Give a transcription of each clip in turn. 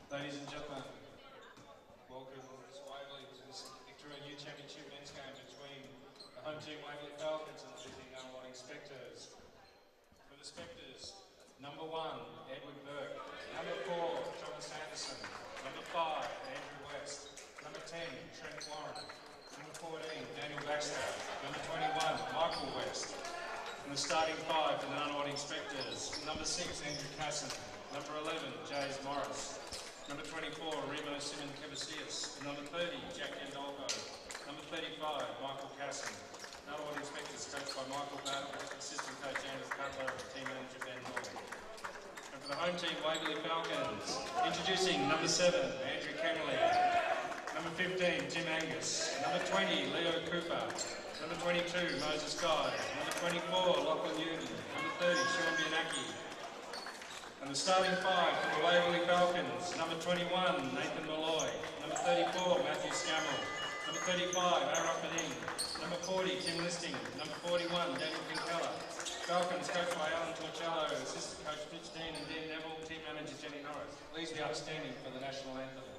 Ladies and gentlemen, welcome to Waverley to this Victoria Youth Championship men's game between the home team Waverley Falcons and the visiting Nunawading Spectres. For the Spectres, number 1, Edward Burke. Number 4, Thomas Anderson. Number 5, Andrew West. Number 10, Trent Warren. Number 14, Daniel Baxter. Number 21, Michael West. And the starting 5 for the Nunawading Spectres, number 6, Andrew Casson. Number 11, Jays Morris. Number 24, Remo Simon Kevasius. Number 30, Jack Andolfo. Number 35, Michael Casson. Nunawading Spectres coached by Michael Battle, assistant coach James Cutler, team manager Ben Hall. And for the home team, Waverley Falcons, introducing number 7, Andrew Kennelly. Number 15, Tim Angus. Number 20, Leo Cooper. Number 22, Moses Guy. Number 24, Lachlan Newton. Number 30, Sean Bianacchi. And the starting 5 for the Waverley Falcons, number 21, Nathan Malloy. Number 34, Matthew Scammell. Number 35, Aaron Beding. Number 40, Tim Listing. Number 41, Daniel Kinkella. Falcons coached by Alan Torcello, assistant coach Mitch Dean and Dean Neville, team manager Jenny Norris. Please be upstanding for the national anthem.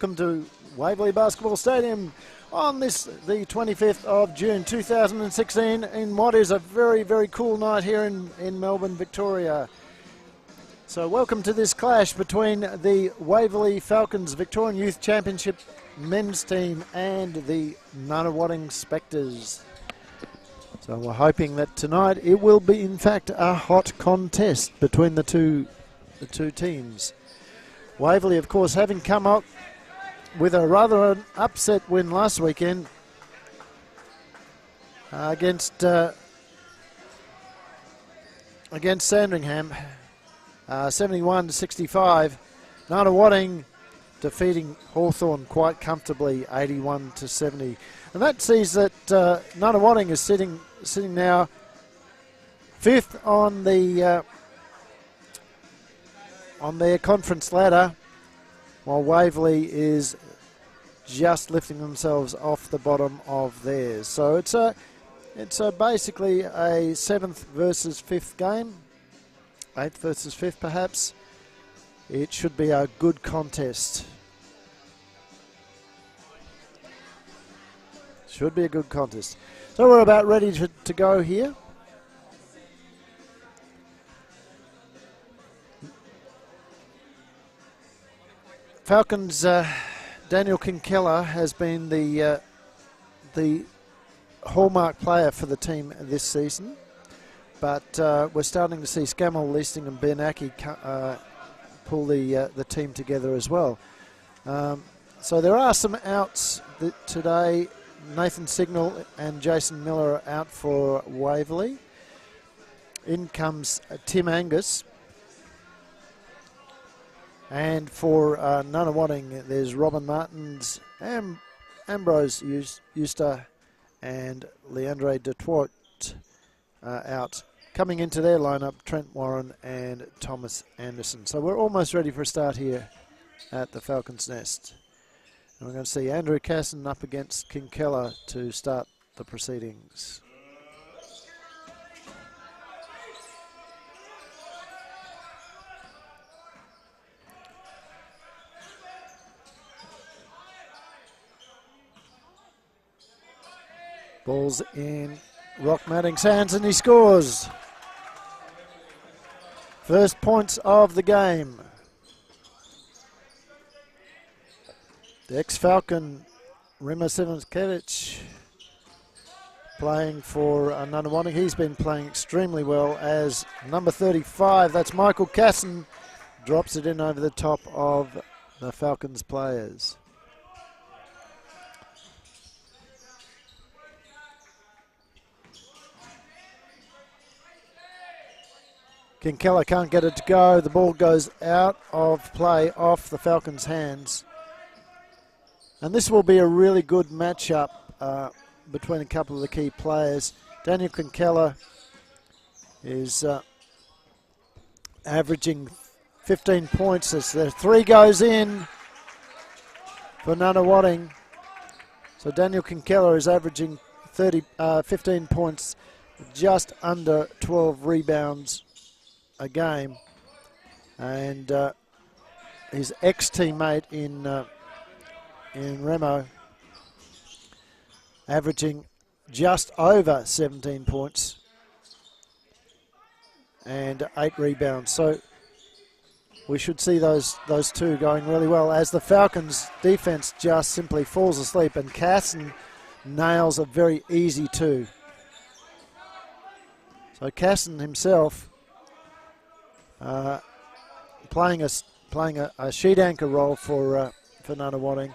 welcome to Waverley Basketball Stadium on this, the 25th of June 2016, in what is a very, very cool night here in Melbourne, Victoria. So welcome to this clash between the Waverley Falcons Victorian Youth Championship men's team and the Nunawading Spectres. So we're hoping that tonight it will be in fact a hot contest between the two teams. Waverley, of course, having come up with a rather an upset win last weekend against Sandringham, 71-65. Nunawading defeating Hawthorn quite comfortably, 81-70, and that sees that Nunawading is sitting now fifth on their conference ladder, while Waverley is just lifting themselves off the bottom of theirs. So it's basically a 7th versus 5th game, 8th versus 5th perhaps. It should be a good contest. Should be a good contest. So we're about ready to go here. Falcons, Daniel Kinkella has been the hallmark player for the team this season, but we're starting to see Scammell, Leasting and Ben Aki pull the team together as well. So there are some outs today. Nathan Signal and Jason Miller are out for Waverley. In comes Tim Angus. And for Nunawading, there's Robin Martins, Ambrose Euster and Leandre Detroit out. Coming into their lineup, Trent Warren and Thomas Anderson. So we're almost ready for a start here at the Falcons' Nest. And we're going to see Andrew Casson up against Kinkella to start the proceedings. Ball's in Rock Madding's hands and he scores. First points of the game. The ex-Falcon, Rima Sivanskevich, playing for Nunawading. He's been playing extremely well as number 35. That's Michael Casson. Drops it in over the top of the Falcons players. Kinkella can't get it to go. The ball goes out of play, off the Falcons' hands. And this will be a really good matchup between a couple of the key players. Daniel Kinkella is averaging 15 points as the three goes in for Nunawading. So Daniel Kinkella is averaging 15 points, just under 12 rebounds a game, and his ex-teammate in Remo averaging just over 17 points and 8 rebounds. So we should see those two going really well as the Falcons defense just simply falls asleep, and Casson nails a very easy 2. So Casson himself playing a sheet anchor role for Nunawading,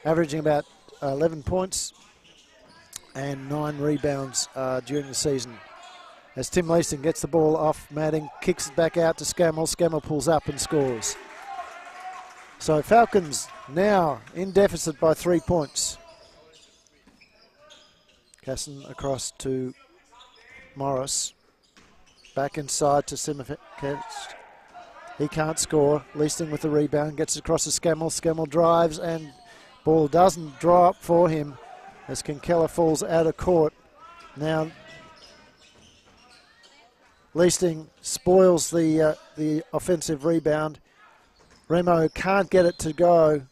averaging about 11 points and 9 rebounds during the season. As Tim Leasing gets the ball off Madding, kicks it back out to Scammell. Scammell pulls up and scores. So Falcons now in deficit by 3 points. Casson across to Morris. Back inside to Simakevich. He can't score. Leasting with the rebound. Gets across to Scammell. Scammell drives and ball doesn't drop for him as Kinkella falls out of court. Now Leasting spoils the offensive rebound. Remo can't get it to go.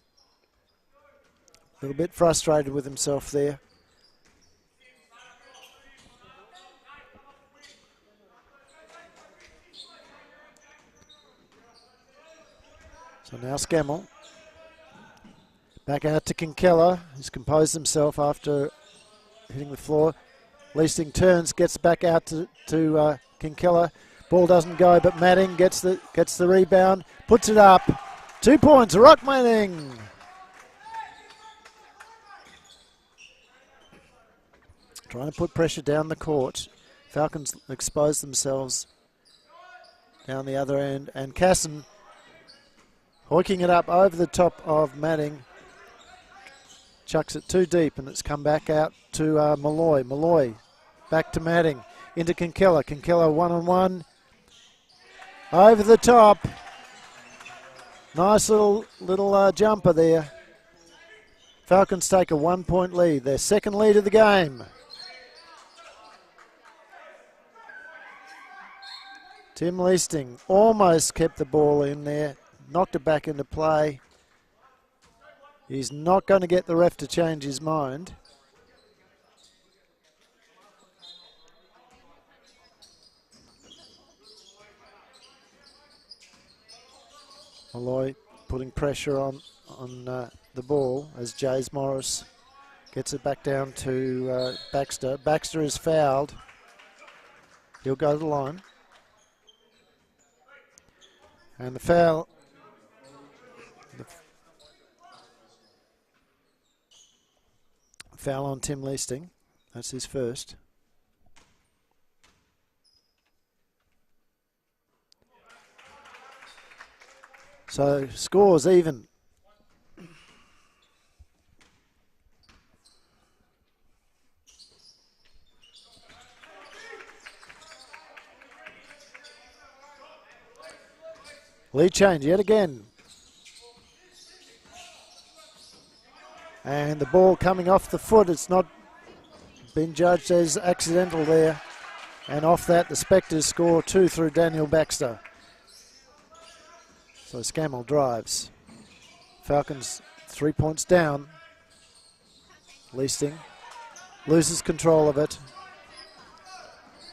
little bit frustrated with himself there. So now Scammell. Back out to Kinkella, who's composed himself after hitting the floor. Leasting turns, gets back out to Kinkella. Ball doesn't go, but Manning gets the rebound, puts it up. 2 points, Rock Manning. Trying to put pressure down the court. Falcons expose themselves down the other end, and Casson hoiking it up over the top of Manning. Chucks it too deep, and it's come back out to Malloy. Malloy back to Manning, into Kinkella. Kinkella one-on-one. Over the top. Nice little jumper there. Falcons take a 1 point lead, their second lead of the game. Tim Leasting almost kept the ball in there, knocked it back into play. He's not going to get the ref to change his mind. Malloy putting pressure on the ball as Jays Morris gets it back down to Baxter. Baxter is fouled. He'll go to the line. And the foul on Tim Leasting. That's his first. So scores even. Lead change yet again. And the ball coming off the foot. It's not been judged as accidental there. And off that, the Spectres score 2 through Daniel Baxter. So Scammell drives. Falcons 3 points down. Leasting loses control of it.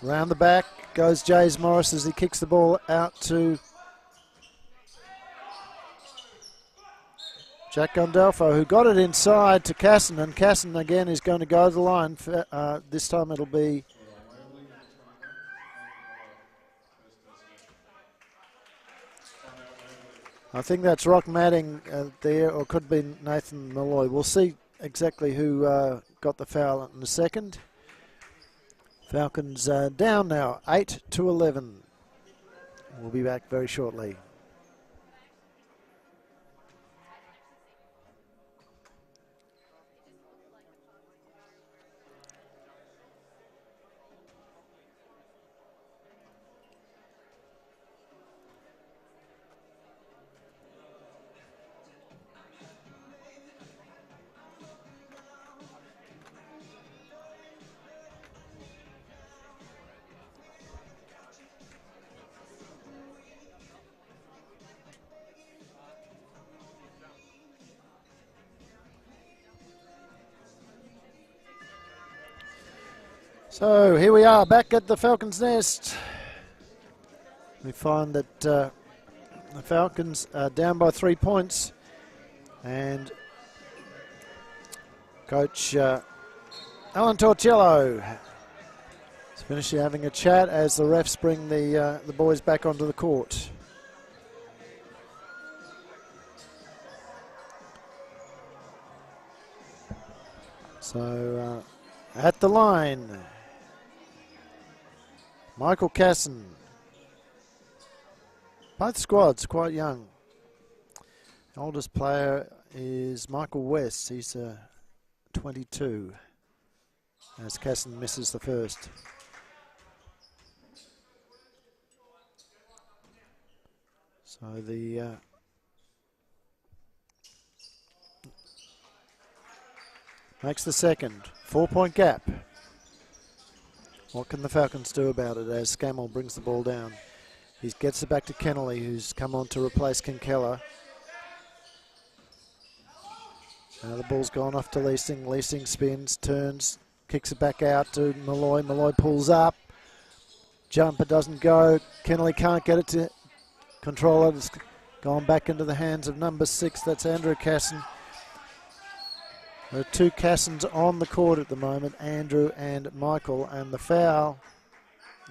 Round the back goes Jays Morris as he kicks the ball out to Jack Gondolfo, who got it inside to Casson, and Casson again is going to go to the line. This time it'll be I think that's Rock Manning there, or could be Nathan Malloy. We'll see exactly who got the foul in a second. Falcons down now, 8-11. We'll be back very shortly. So here we are back at the Falcons' Nest. We find that the Falcons are down by 3 points, and Coach Alan Torcello is finishing having a chat as the refs bring the boys back onto the court. So at the line, Michael Casson. Both squads quite young. Oldest player is Michael West. He's 22 as Casson misses the first. So the makes the second. 4 point gap. What can the Falcons do about it as Scammell brings the ball down? He gets it back to Kennelly, who's come on to replace Kinkella. Now the ball's gone off to Leasing. Leasing spins, turns, kicks it back out to Malloy. Malloy pulls up. Jumper doesn't go. Kennelly can't get it to control it. It's gone back into the hands of number 6. That's Andrew Casson. There are 2 Cassons on the court at the moment, Andrew and Michael, and the foul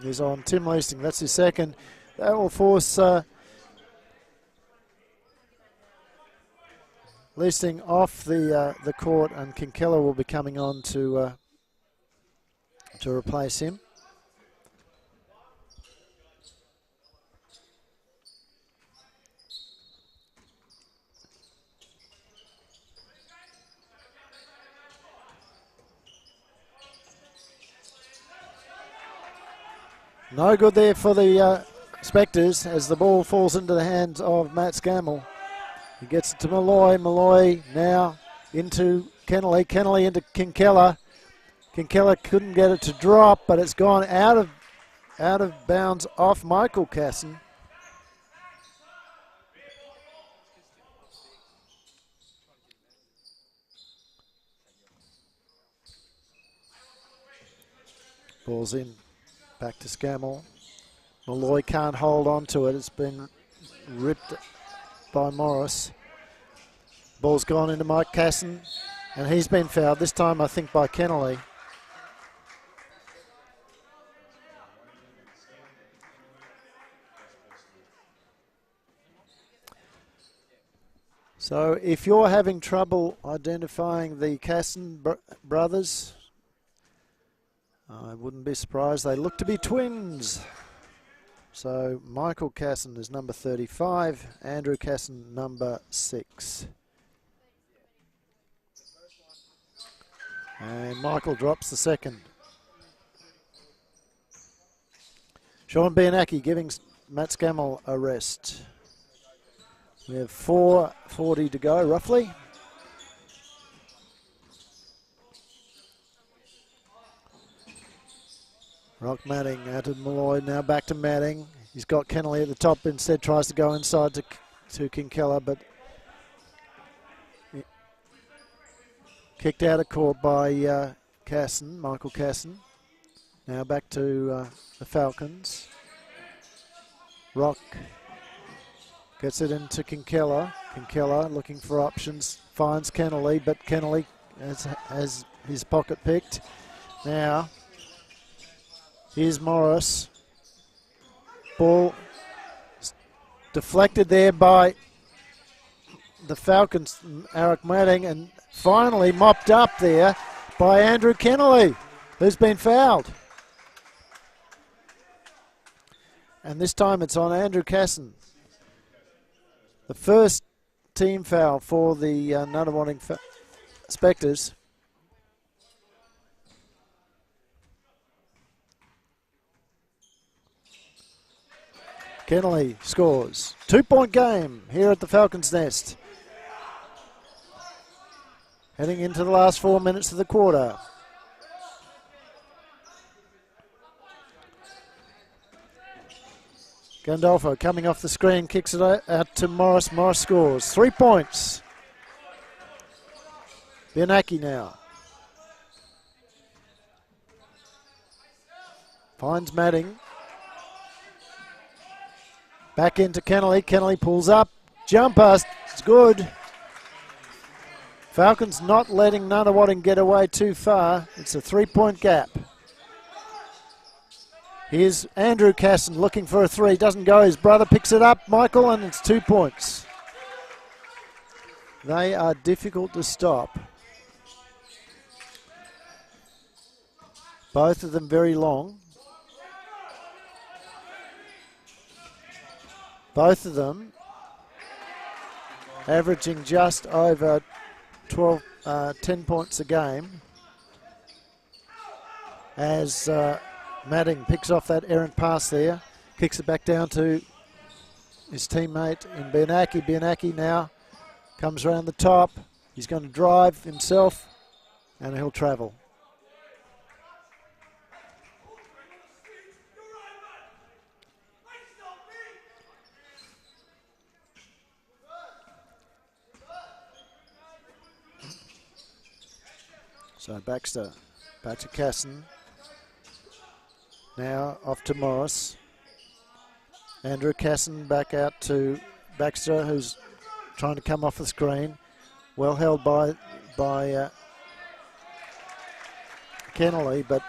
is on Tim Leasing. That's his second. That will force Leasing off the court, and Kinkella will be coming on to replace him. No good there for the Spectres as the ball falls into the hands of Matt Scammell. He gets it to Malloy. Malloy now into Kennelly. Kennelly into Kinkella. Kinkella couldn't get it to drop, but it's gone out of bounds off Michael Casson. Ball's in. Back to Scammell. Malloy can't hold on to it. It's been ripped by Morris. Ball's gone into Mike Casson, and he's been fouled, this time I think by Kennelly. So if you're having trouble identifying the Casson brothers, I wouldn't be surprised. They look to be twins. So Michael Casson is number 35, Andrew Casson number 6. And Michael drops the second. Sean Bianacki giving Matt Scammell a rest. We have 4:40 to go, roughly. Rock Matting out to Malloy, now back to Matting. He's got Kennelly at the top, instead tries to go inside to Kinkella, but kicked out of court by Casson, Michael Casson. Now back to the Falcons. Rock gets it into Kinkella. Kinkella looking for options, finds Kennelly, but Kennelly has his pocket picked. Now, here's Morris. Ball deflected there by the Falcons, Eric Matting, and finally mopped up there by Andrew Kennelly, who's been fouled. And this time it's on Andrew Casson. The first team foul for the Nunawading Spectres. Kennelly scores. 2-point game here at the Falcons' Nest. Heading into the last 4 minutes of the quarter. Gandolfo coming off the screen, kicks it out to Morris. Morris scores. 3 points. Bianacki now. Finds Matting. Back into Kennelly. Kennelly pulls up. Jumper. It's good. Falcons not letting Nunawading get away too far. It's a 3-point gap. Here's Andrew Casson looking for a 3. Doesn't go. His brother picks it up, Michael, and it's 2 points. They are difficult to stop. Both of them very long. Both of them averaging just over 10 points a game. As Matting picks off that errant pass there, kicks it back down to his teammate in Bianacki. Bianacki now comes around the top. He's going to drive himself and he'll travel. So Baxter back to Casson. Now off to Morris. Andrew Casson back out to Baxter, who's trying to come off the screen. Well held by Kennelly, but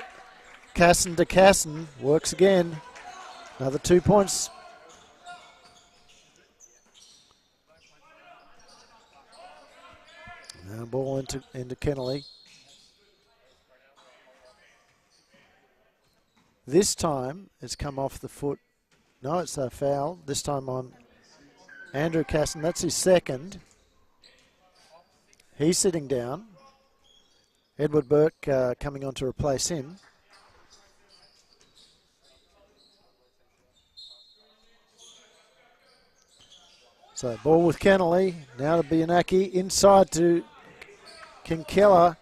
Casson to Casson works again. Another 2 points. Now ball into Kennelly. This time it's come off the foot. No, it's a foul. This time on Andrew Casson. That's his second. He's sitting down. Edward Burke coming on to replace him. So ball with Kennelly. Now to Bianaki. Inside to Kinkella.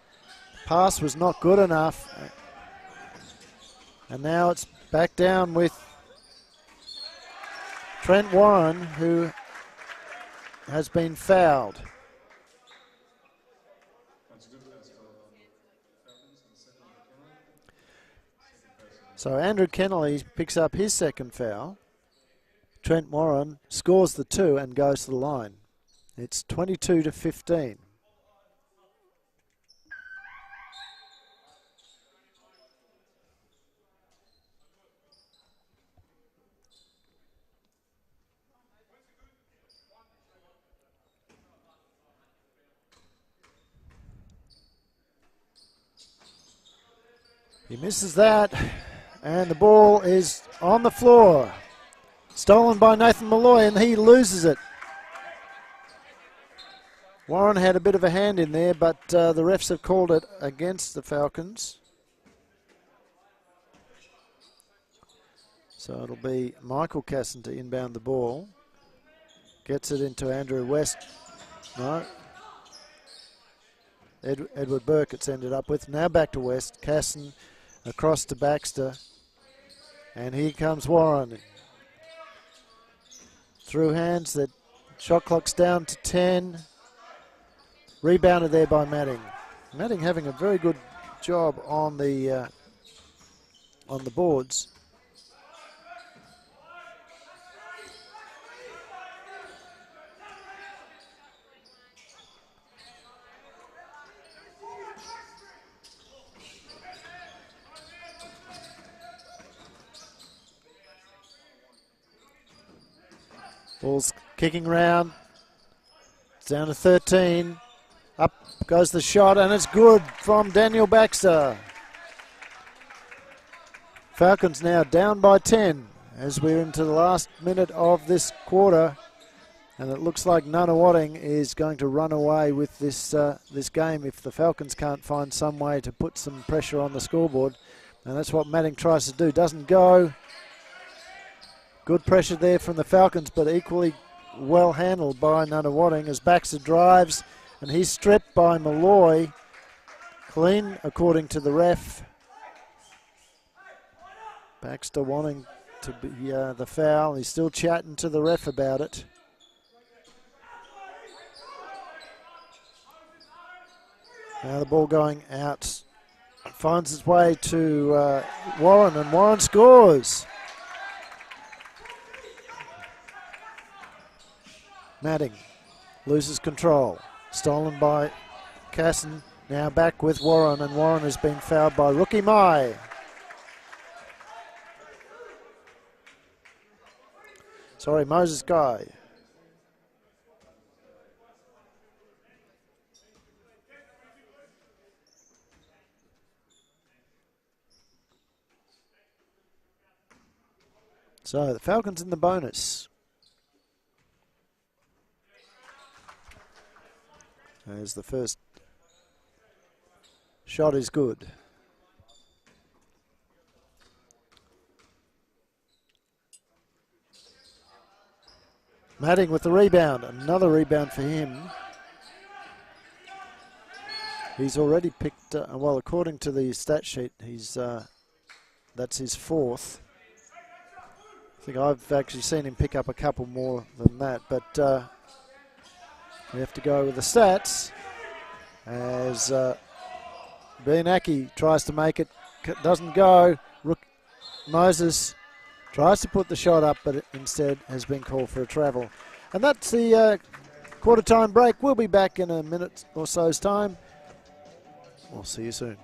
Pass was not good enough. And now it's back down with Trent Warren, who has been fouled. So Andrew Kennelly picks up his second foul. Trent Warren scores the 2 and goes to the line. It's 22-15. He misses that, and the ball is on the floor. Stolen by Nathan Malloy, and he loses it. Warren had a bit of a hand in there, but the refs have called it against the Falcons. So it'll be Michael Casson to inbound the ball. Gets it into Andrew West. No. Edward Burke it's ended up with. Now back to West. Casson across to Baxter. And here comes Warren. Through hands, that shot clock's down to 10. Rebounded there by Matting. Matting having a very good job on the boards. Ball's kicking round. It's down to 13. Up goes the shot, and it's good from Daniel Baxter. Falcons now down by 10 as we're into the last minute of this quarter. And it looks like Nunawading is going to run away with this game if the Falcons can't find some way to put some pressure on the scoreboard. And that's what Matting tries to do. Doesn't go. Good pressure there from the Falcons, but equally well handled by Nunawading as Baxter drives, and he's stripped by Malloy. Clean, according to the ref. Baxter wanting to be the foul. He's still chatting to the ref about it. Now the ball going out. Finds its way to Warren, and Warren scores. Matting loses control. Stolen by Casson. Now back with Warren, and Warren has been fouled by rookie Mai. Sorry, Moses Guy. So the Falcons in the bonus. As the first shot is good. Matting with the rebound. Another rebound for him. He's already picked, well, according to the stat sheet, he's that's his fourth. I think I've actually seen him pick up a couple more than that, but we have to go with the stats as Bianaki tries to make it, doesn't go. Moses tries to put the shot up, but it instead has been called for a travel. And that's the quarter time break. We'll be back in a minute or so's time. We'll see you soon.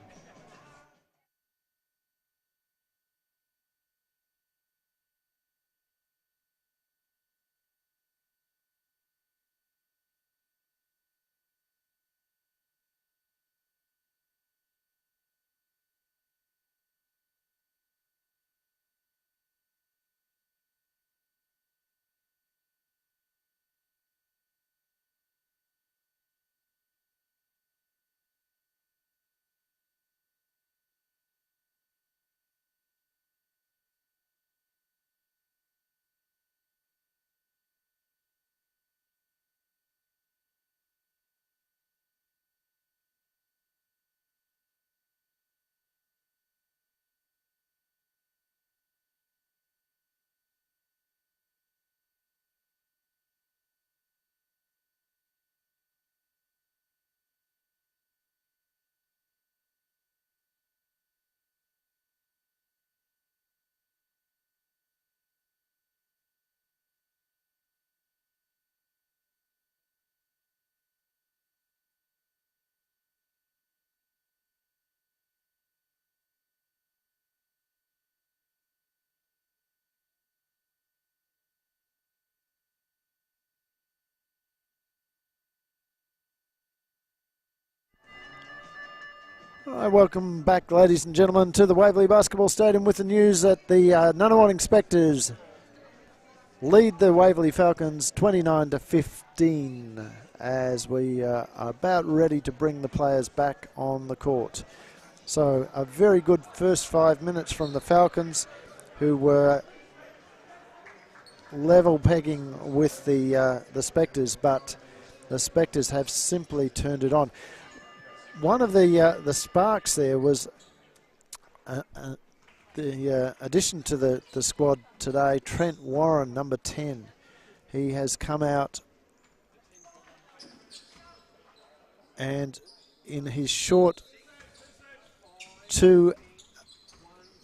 Welcome back, ladies and gentlemen, to the Waverley Basketball Stadium with the news that the Nunawading Spectres lead the Waverley Falcons 29-15 as we are about ready to bring the players back on the court. So a very good first 5 minutes from the Falcons, who were level pegging with the Spectres, but the Spectres have simply turned it on. One of the sparks there was the addition to the squad today, Trent Warren, number 10. He has come out and in his short 2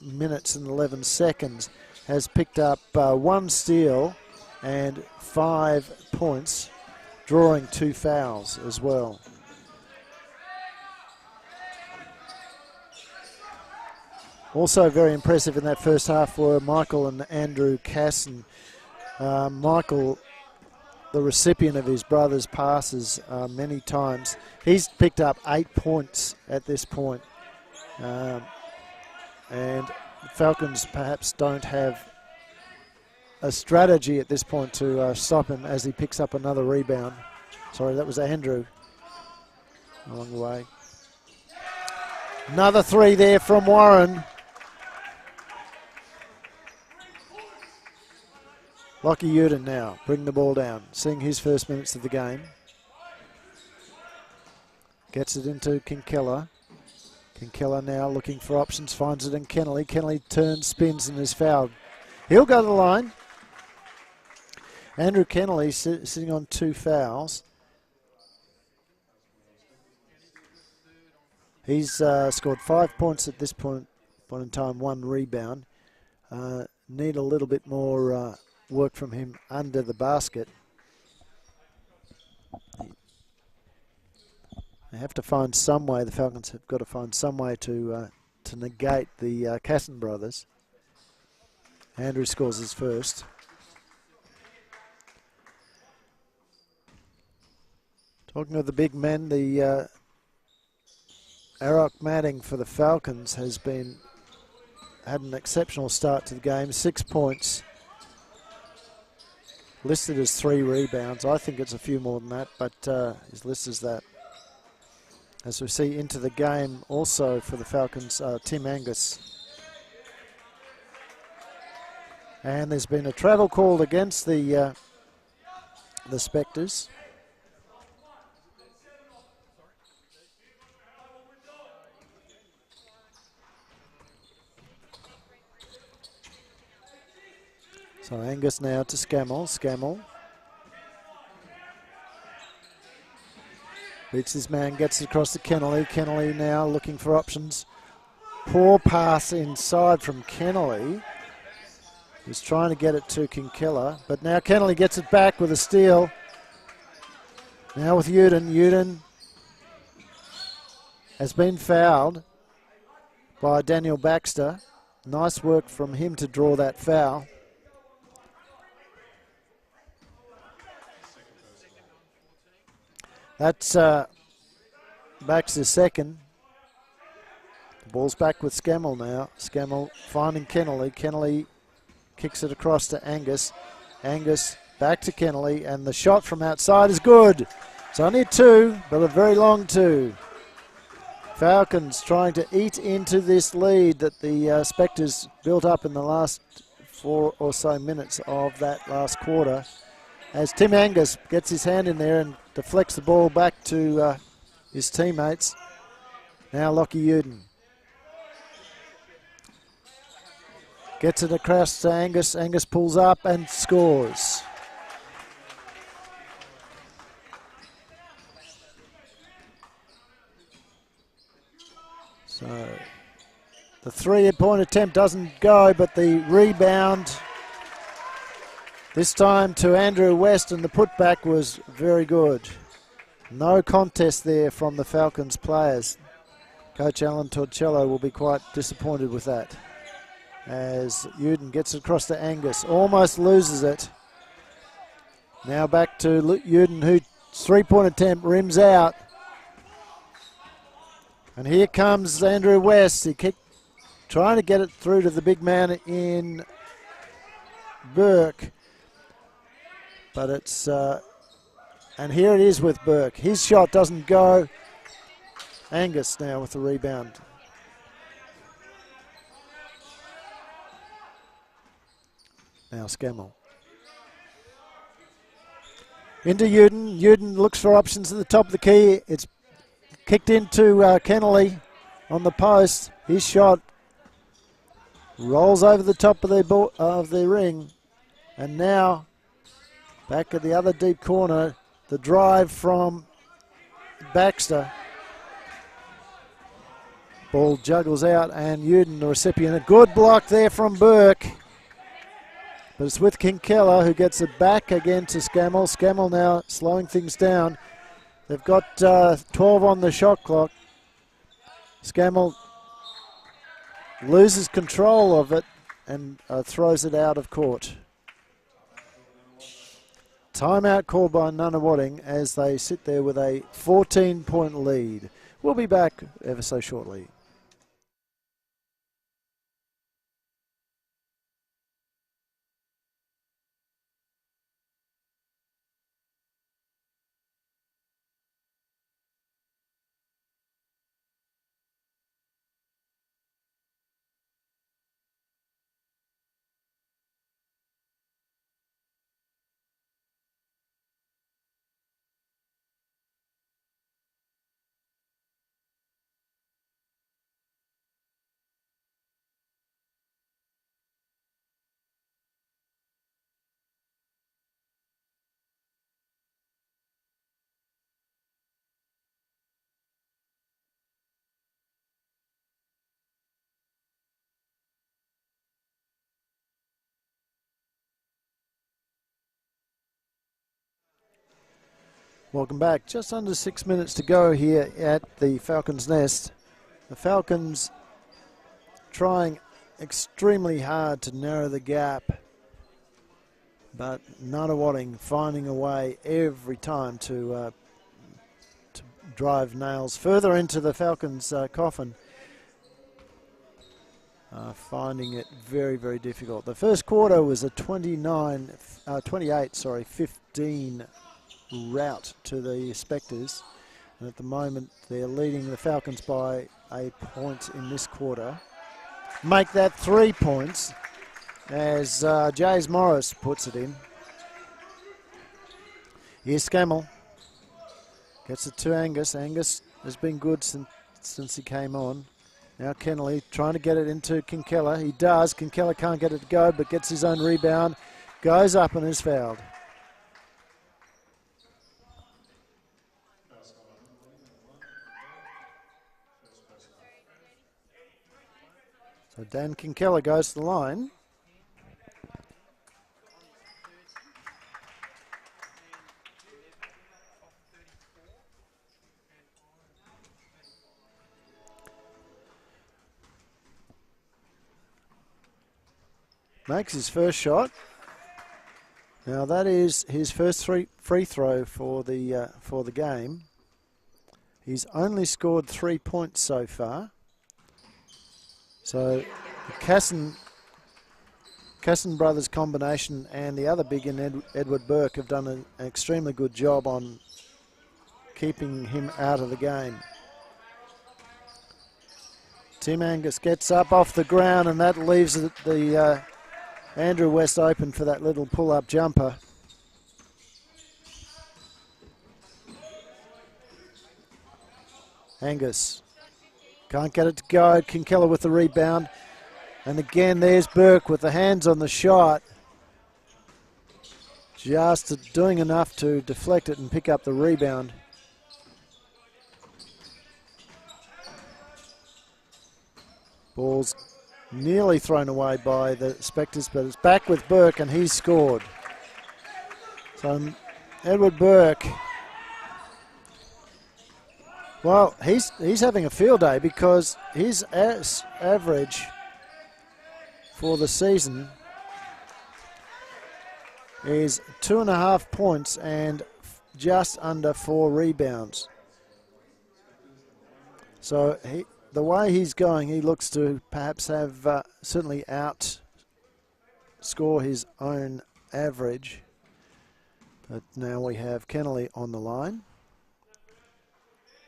minutes and 11 seconds has picked up 1 steal and 5 points, drawing 2 fouls as well. Also very impressive in that first half were Michael and Andrew Casson. Michael, the recipient of his brother's passes many times, he's picked up 8 points at this point. And Falcons perhaps don't have a strategy at this point to stop him as he picks up another rebound. Sorry, that was Andrew along the way. Another 3 there from Warren. Lockie Uden now, bring the ball down, seeing his first minutes of the game. Gets it into Kinkella. Kinkella now looking for options, finds it in Kennelly. Kennelly turns, spins and is fouled. He'll go to the line. Andrew Kennelly sitting on 2 fouls. He's scored 5 points at this point in time, 1 rebound. Need a little bit more work from him under the basket. They have to find some way, the Falcons have got to find some way to negate the Casson brothers. Andrew scores his first. Talking of the big men, the Arok Matting for the Falcons had an exceptional start to the game. 6 points. Listed as 3 rebounds. I think it's a few more than that, but he's listed as that. As we see into the game also for the Falcons, Tim Angus. And there's been a travel called against the Spectres. So Angus now to Scammell. Scammell. Beats his man, gets it across to Kennelly. Kennelly now looking for options. Poor pass inside from Kennelly. He's trying to get it to Kinkella, but now Kennelly gets it back with a steal. Now with Uden. Uden has been fouled by Daniel Baxter. Nice work from him to draw that foul. That's Baxter's second. The ball's back with Scammell now. Scammell finding Kennelly. Kennelly kicks it across to Angus. Angus back to Kennelly, and the shot from outside is good. It's only a 2, but a very long 2. Falcons trying to eat into this lead that the Spectres built up in the last 4 or so minutes of that last quarter. As Tim Angus gets his hand in there and deflects the ball back to his teammates. Now Lockie Uden gets it across to Angus. Angus pulls up and scores. So the 3-point attempt doesn't go, but the rebound this time to Andrew West, and the putback was very good. No contest there from the Falcons players. Coach Alan Torcello will be quite disappointed with that. As Uden gets it across to Angus, almost loses it. Now back to Uden, whose 3-point attempt rims out. And here comes Andrew West. He trying to get it through to the big man in Burke. But it's, and here it is with Burke. His shot doesn't go. Angus now with the rebound. Now Scammell. Into Uden. Uden looks for options at the top of the key. It's kicked into Kennelly on the post. His shot rolls over the top of the ring. And now back at the other deep corner, the drive from Baxter. Ball juggles out, and Uden, the recipient. A good block there from Burke. But it's with Kinkella, who gets it back again to Scammell. Scammell now slowing things down. They've got 12 on the shot clock. Scammell loses control of it and throws it out of court. Timeout called by Nunawading as they sit there with a 14-point lead. We'll be back ever so shortly. Welcome back. Just under 6 minutes to go here at the Falcons' Nest. The Falcons trying extremely hard to narrow the gap, but Nunawading finding a way every time to drive nails further into the Falcons' coffin. Finding it very, very difficult. The first quarter was a 28-15 rout to the Spectres, and at the moment they're leading the Falcons by a point in this quarter. Make that 3 points as Jays Morris puts it in. Here's Scammell. Gets it to Angus. Angus has been good since he came on. Now Kennelly trying to get it into Kinkella. He does. Kinkella can't get it to go, but gets his own rebound. Goes up and is fouled. So Dan Kinkella goes to the line. Makes his first shot. Now that is his first free throw for the game. He's only scored 3 points so far. So the Casson brothers combination and the other big in Edward Burke have done an extremely good job on keeping him out of the game. Tim Angus gets up off the ground, and that leaves the Andrew West open for that little pull-up jumper. Angus can't get it to go. Kinkella with the rebound. And again, there's Burke with the hands on the shot. Just doing enough to deflect it and pick up the rebound. Ball's nearly thrown away by the Spectres, but it's back with Burke, and he's scored. So Edward Burke, well, he's having a field day because his average for the season is 2.5 points and just under 4 rebounds. So the way he's going, he looks to perhaps have certainly outscore his own average. But now we have Kennelly on the line.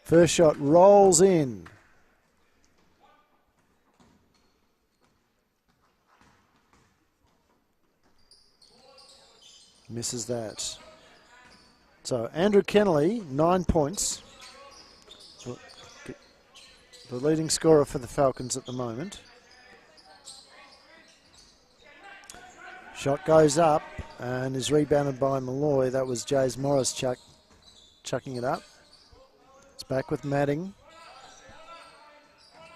First shot rolls in. Misses that. So Andrew Kennelly, 9 points. The leading scorer for the Falcons at the moment. Shot goes up and is rebounded by Malloy. That was Jays Morris chucking it up. It's back with Madding.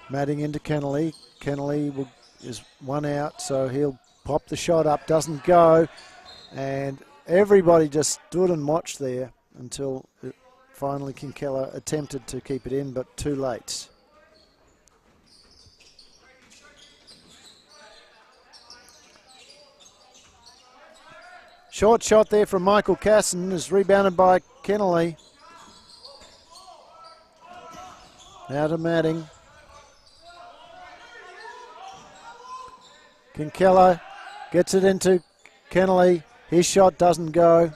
Madding into Kennelly. Kennelly is one out, so he'll pop the shot up. Doesn't go. And everybody just stood and watched there until finally Kinkella attempted to keep it in, but too late. Short shot there from Michael Casson is rebounded by Kennelly. Now to Madding. Kinkella gets it into Kennelly. His shot doesn't go.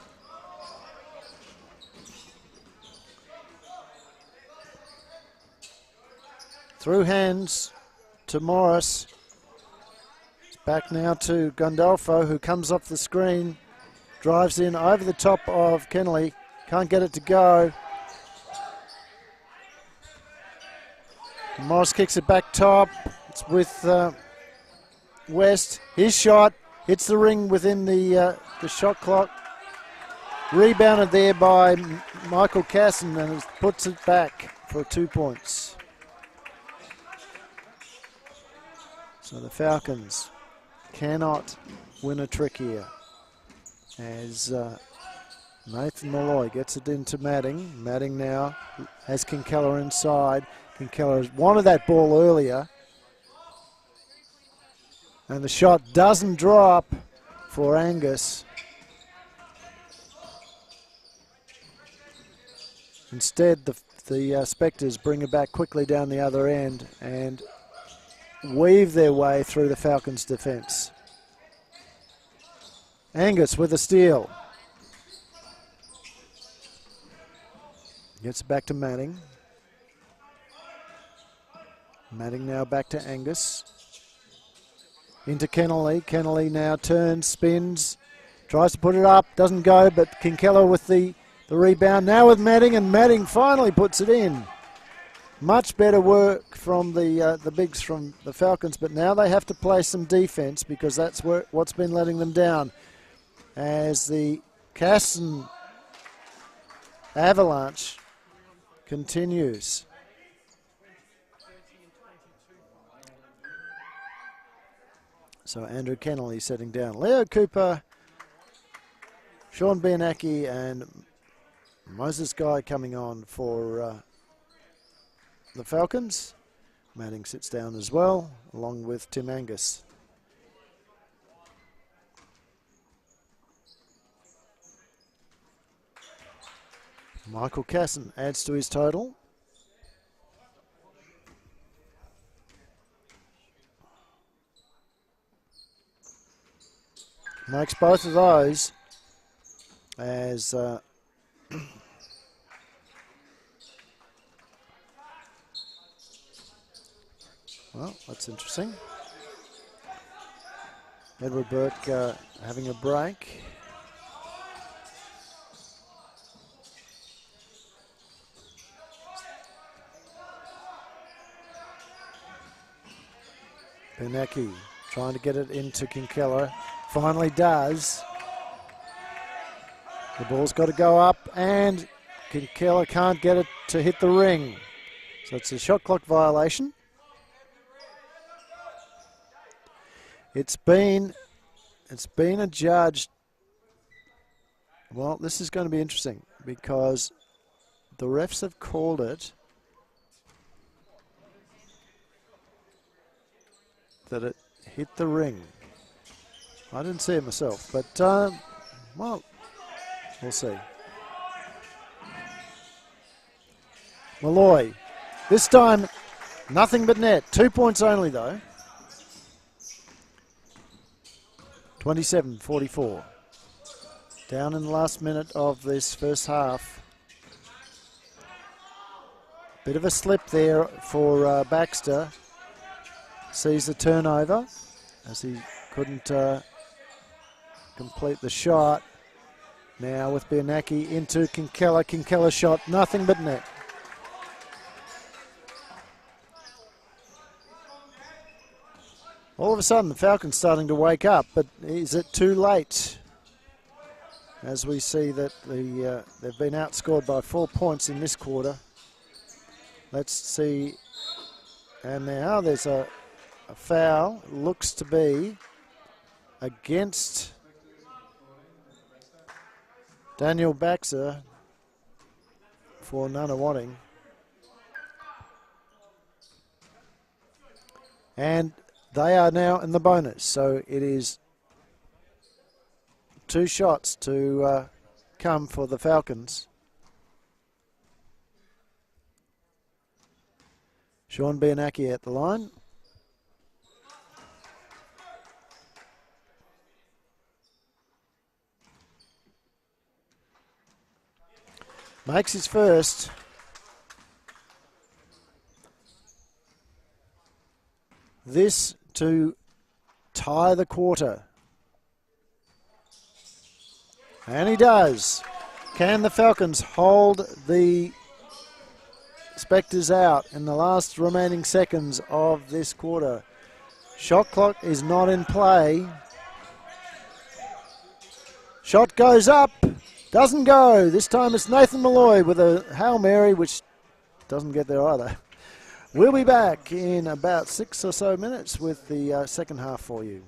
Through hands to Morris. It's back now to Gandolfo, who comes off the screen. Drives in over the top of Kennelly. Can't get it to go. Morris kicks it back top. It's with West. His shot hits the ring within the shot clock. Rebounded there by Michael Casson and puts it back for 2 points. So the Falcons cannot win a trick here. As Nathan Malloy gets it into Madding. Madding now has Kinkella inside. Kinkella wanted that ball earlier. And the shot doesn't drop for Angus. Instead, the Spectres bring it back quickly down the other end and weave their way through the Falcons' defence. Angus with a steal. Gets it back to Manning. Manning now back to Angus. Into Kennelly. Kennelly now turns, spins, tries to put it up, doesn't go, but Kinkella with the rebound. Now with Manning, and Manning finally puts it in. Much better work from the bigs from the Falcons, but now they have to play some defence because that's what's been letting them down. As the Casson avalanche continues. So Andrew Kennelly setting down. Leo Cooper, Sean Bianacki and Moses Guy coming on for the Falcons. Manning sits down as well, along with Tim Angus. Michael Casson adds to his total. Makes both of those as well, that's interesting. Edward Burke having a break. Bianacki trying to get it into Kinkella. Finally does. The ball's got to go up and Kinkella can't get it to hit the ring. So it's a shot clock violation. It's been adjudged. Well, this is going to be interesting because the refs have called it that it hit the ring. I didn't see it myself, but well, we'll see. Malloy, this time nothing but net. 2 points only though. 27-44. Down in the last minute of this first half. Bit of a slip there for Baxter. Sees the turnover as he couldn't complete the shot. Now with Bianacki into Kinkella. Kinkella shot, nothing but net. All of a sudden, the Falcons starting to wake up, but is it too late? As we see that they've been outscored by 4 points in this quarter. Let's see. And now there's a foul. Looks to be against Daniel Baxter for Nunawading. And they are now in the bonus, so it is 2 shots to come for the Falcons. Sean Bianacki at the line. Makes his first. This to tie the quarter. And he does. Can the Falcons hold the Spectres out in the last remaining seconds of this quarter? Shot clock is not in play. Shot goes up. Doesn't go. This time it's Nathan Malloy with a Hail Mary, which doesn't get there either. We'll be back in about 6 or so minutes with the second half for you.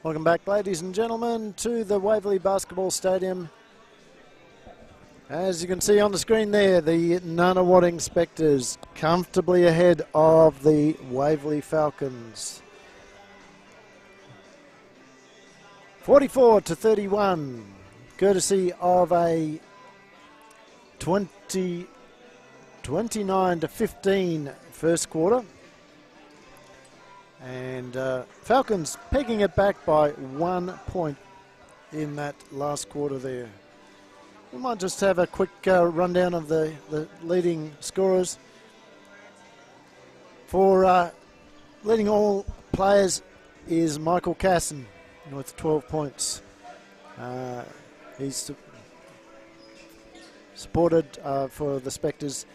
Welcome back, ladies and gentlemen, to the Waverley Basketball Stadium. As you can see on the screen there, the Nunawading Spectres comfortably ahead of the Waverley Falcons. 44-31, courtesy of a 29-15 first quarter. And Falcons pegging it back by 1 point in that last quarter there. We might just have a quick rundown of the leading scorers. For leading all players is Michael Casson with 12 points. He's supported for the Spectres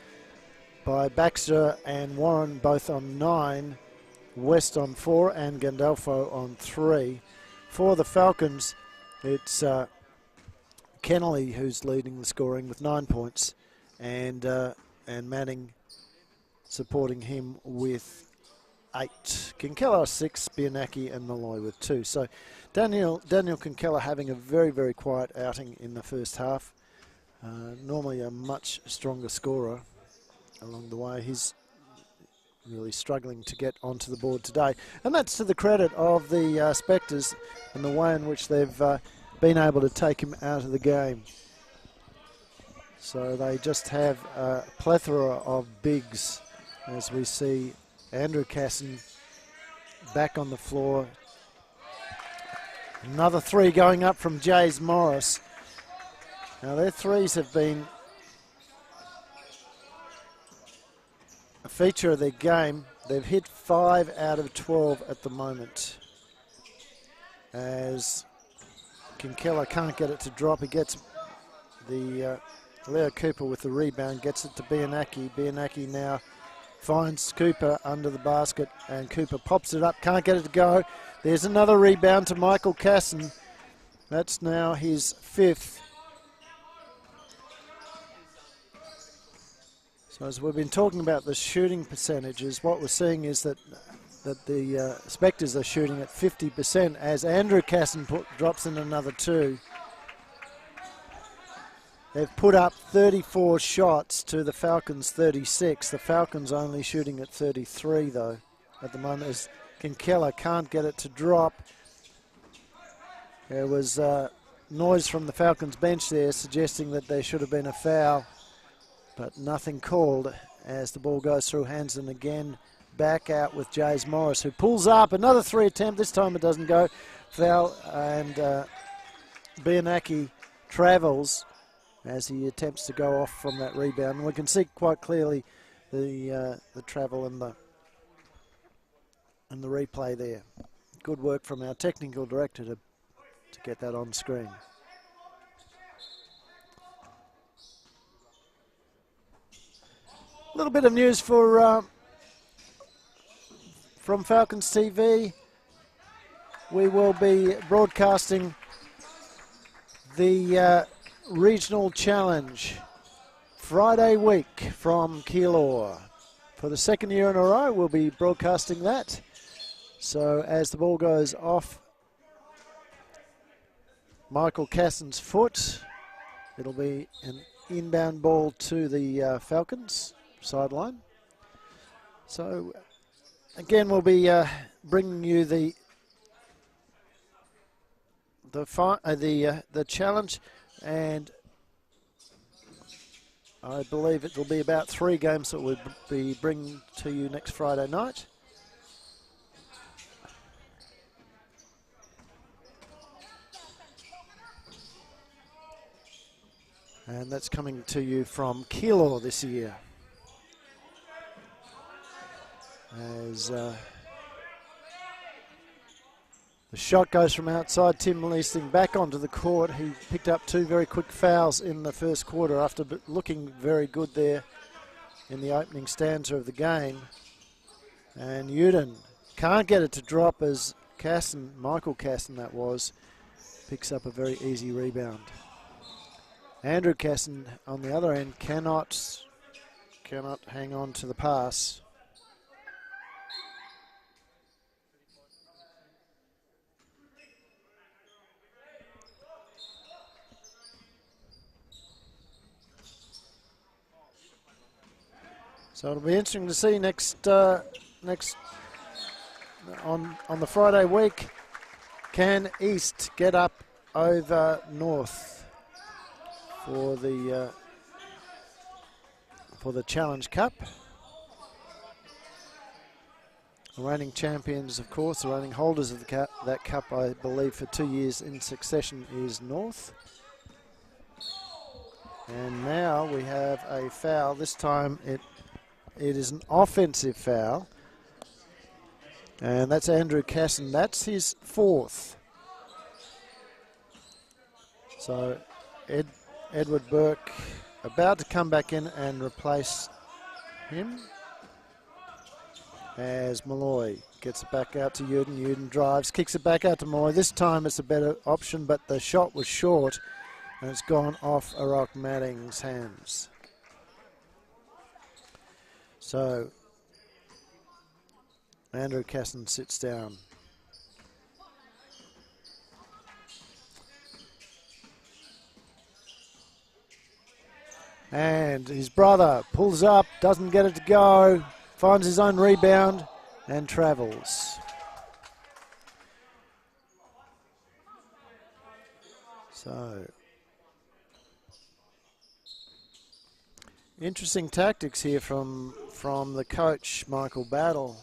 by Baxter and Warren, both on 9. West on 4 and Gandolfo on 3. For the Falcons, it's Kennelly who's leading the scoring with 9 points, and Manning supporting him with 8. Kinkella 6, Bianaki and Malloy with 2. So Daniel Kinkella having a very, very quiet outing in the first half. Normally a much stronger scorer along the way. He's really struggling to get onto the board today, and that's to the credit of the Spectres and the way in which they've been able to take him out of the game. So they just have a plethora of bigs, as we see Andrew Casson back on the floor. Another 3 going up from Jays Morris. Now their threes have been a feature of their game. They've hit 5 out of 12 at the moment. As Kinkella can't get it to drop, he gets the Leo Cooper with the rebound, gets it to Bianaki. Bianaki now finds Cooper under the basket, and Cooper pops it up, can't get it to go. There's another rebound to Michael Casson. That's now his 5th. So as we've been talking about the shooting percentages, what we're seeing is that the Spectres are shooting at 50% as Andrew Casson drops in another 2. They've put up 34 shots to the Falcons 36. The Falcons only shooting at 33 though at the moment, as Kinkella can't get it to drop. There was noise from the Falcons bench there suggesting that there should have been a foul, but nothing called as the ball goes through hands, and again back out with Jays Morris, who pulls up another 3 attempt. This time it doesn't go. Foul, and Bianaki travels as he attempts to go off from that rebound. And we can see quite clearly the travel and the replay there. Good work from our technical director to get that on screen. A little bit of news for from Falcons TV. We will be broadcasting the Regional Challenge Friday week from Keilor. For the 2nd year in a row, we'll be broadcasting that. So as the ball goes off Michael Casson's foot, it'll be an inbound ball to the Falcons sideline. So again, we'll be bringing you the challenge, and I believe it will be about 3 games that we'll be bringing to you next Friday night. And that's coming to you from Keilor this year. As the shot goes from outside, Tim Leasing back onto the court. He picked up 2 very quick fouls in the first quarter after looking very good there in the opening stanza of the game. And Uden can't get it to drop as Casson, Michael Casson that was, picks up a very easy rebound. Andrew Casson on the other end cannot hang on to the pass. So it'll be interesting to see next on the Friday week. Can East get up over North for the Challenge Cup? The reigning champions, of course, the reigning holders of that cup, I believe, for 2 years in succession is North. And now we have a foul. This time it is an offensive foul. And that's Andrew Casson. That's his 4th. So Edward Burke about to come back in and replace him as Malloy gets it back out to Uden. Uden drives, kicks it back out to Malloy. This time it's a better option, but the shot was short and it's gone off Aroch Madding's hands. So Andrew Casson sits down. And his brother pulls up, doesn't get it to go, finds his own rebound and travels. So, interesting tactics here from the coach, Michael Battle.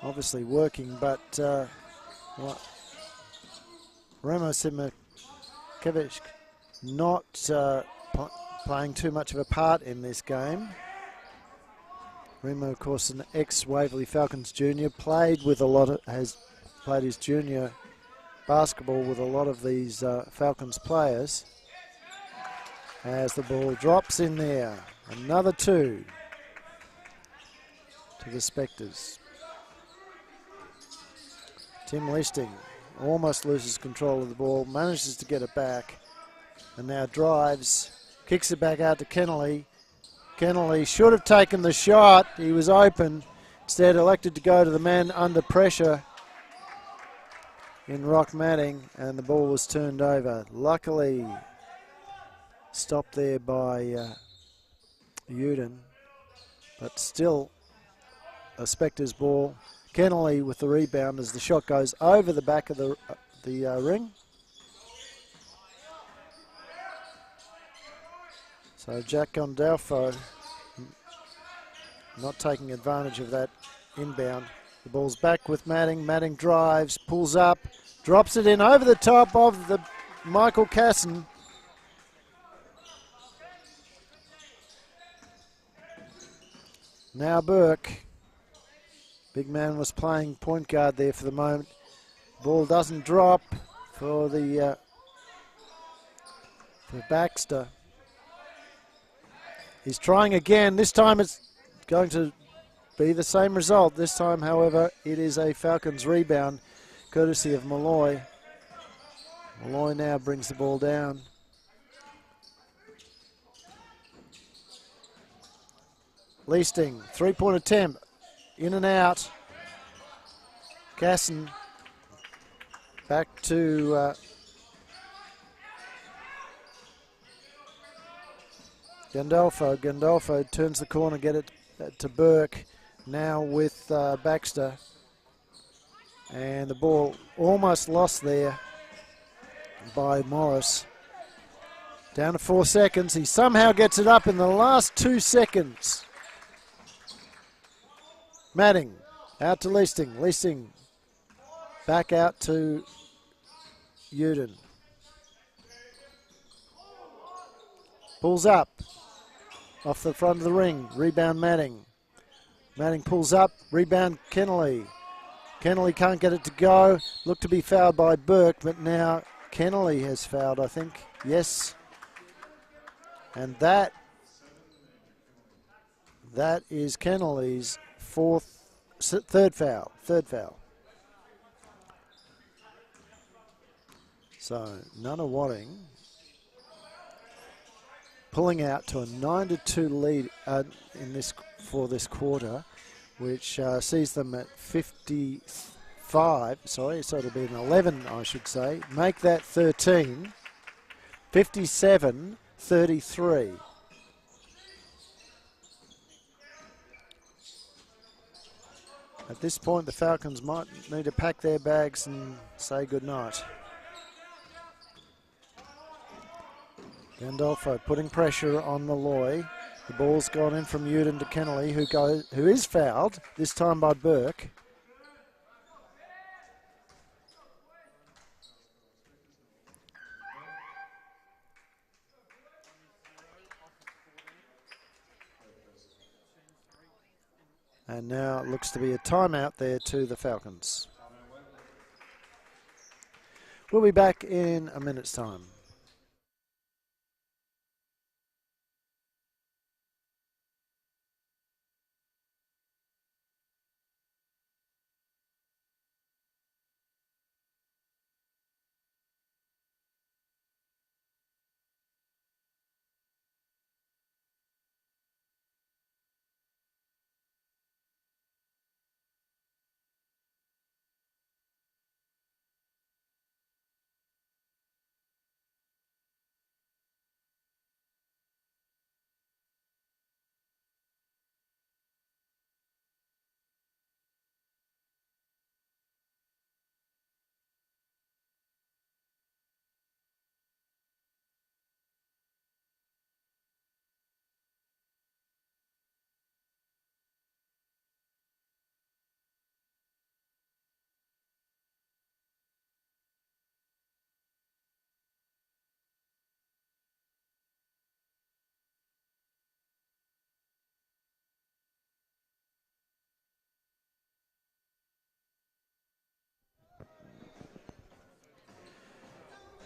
Obviously working, but Remo Simakevich not playing too much of a part in this game. Remo, of course, an ex-Waverley Falcons junior, has played his junior basketball with a lot of these Falcons players. As the ball drops in there, another 2 to the Spectres. Tim Listing almost loses control of the ball, manages to get it back, and now drives, kicks it back out to Kennelly. Kennelly should have taken the shot. He was open. Instead elected to go to the man under pressure in Rock Madding, and the ball was turned over. Luckily stopped there by Uden, but still a Spectres ball. Kennelly with the rebound as the shot goes over the back of the ring. So Jack Gondolfo not taking advantage of that inbound. The ball's back with Madding. Madding drives, pulls up, drops it in over the top of the Michael Casson. Now Burke. Big man was playing point guard there for the moment. Ball doesn't drop for Baxter. He's trying again. This time it's going to be the same result. This time, however, it is a Falcons rebound, courtesy of Malloy. Malloy now brings the ball down. Leasting, 3-point attempt, in and out. Casson back to Gandolfo. Gandolfo turns the corner, get it to Burke. Now with Baxter. And the ball almost lost there by Morris. Down to 4 seconds. He somehow gets it up in the last 2 seconds. Madding out to Leasting. Leasting back out to Uden. Pulls up off the front of the ring. Rebound Madding. Madding pulls up. Rebound Kennelly. Kennelly can't get it to go. Looked to be fouled by Burke, but now Kennelly has fouled, I think. Yes. And that is Kennelly's third foul. So Nunawading pulling out to a 9-2 lead for this quarter, which sees them at 55. Sorry, so it'll be an 11, I should say. Make that 13. 57-33. At this point, the Falcons might need to pack their bags and say goodnight. Gandolfo putting pressure on Malloy. The ball's gone in from Uden to Kennelly, who is fouled, this time by Burke. And now it looks to be a timeout there to the Falcons. We'll be back in a minute's time.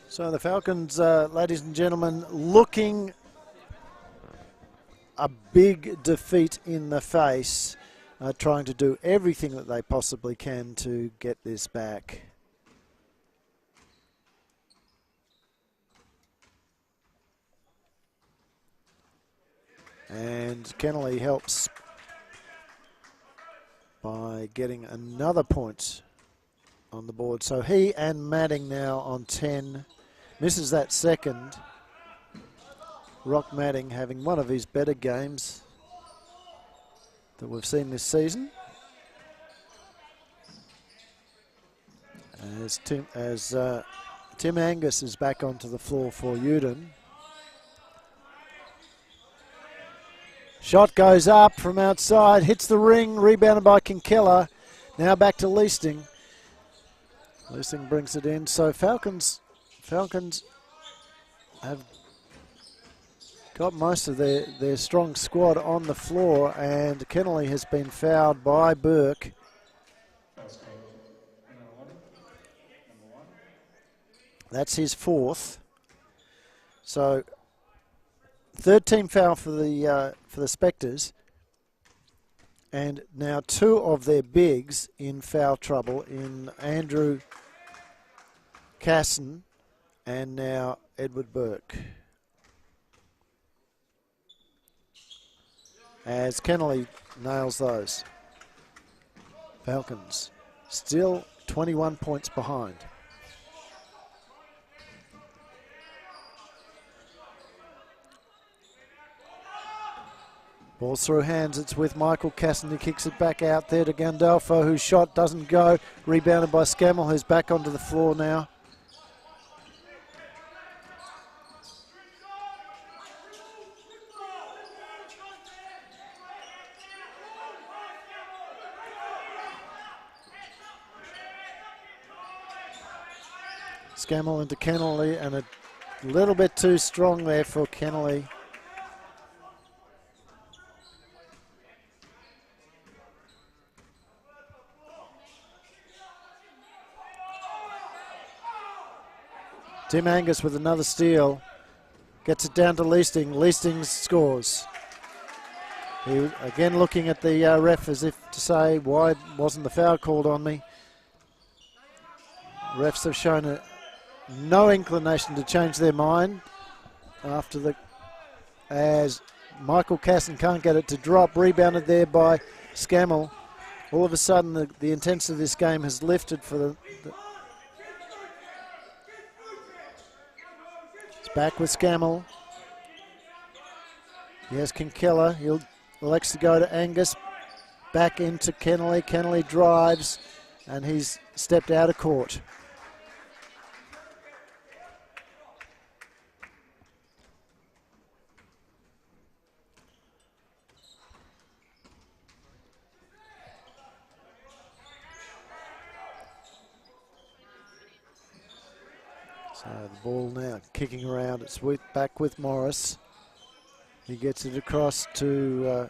So the Falcons, ladies and gentlemen, looking a big defeat in the face, trying to do everything that they possibly can to get this back. And Kennelly helps by getting another point on the board. So he and Madding now on 10. Misses that second. Rock Madding having one of his better games that we've seen this season. As Tim Angus is back onto the floor for Uden. Shot goes up from outside, hits the ring, rebounded by Kinkella. Now back to Leasting. Leasting brings it in. So Falcons have got most of their strong squad on the floor, and Kennelly has been fouled by Burke. That's his fourth. So third team foul for the Spectres, and now two of their bigs in foul trouble in Andrew Casson and now Edward Burke. As Kennelly nails those. Falcons still 21 points behind. Ball's through hands, it's with Michael Casson who kicks it back out there to Gandolfo, whose shot doesn't go. Rebounded by Scammell, who's back onto the floor now. Scammell into Kennelly, and a little bit too strong there for Kennelly. Tim Angus with another steal. Gets it down to Leasting. Leasting scores. He again looking at the ref as if to say, why wasn't the foul called on me? Refs have shown no inclination to change their mind as Michael Casson can't get it to drop. Rebounded there by Scammell. All of a sudden the intensity of this game has lifted for the back with Scammell. Here's Kinkella. He'll elects to go to Angus. back into Kennelly. Kennelly drives, and he's stepped out of court. So the ball now kicking around. It's back with Morris. He gets it across to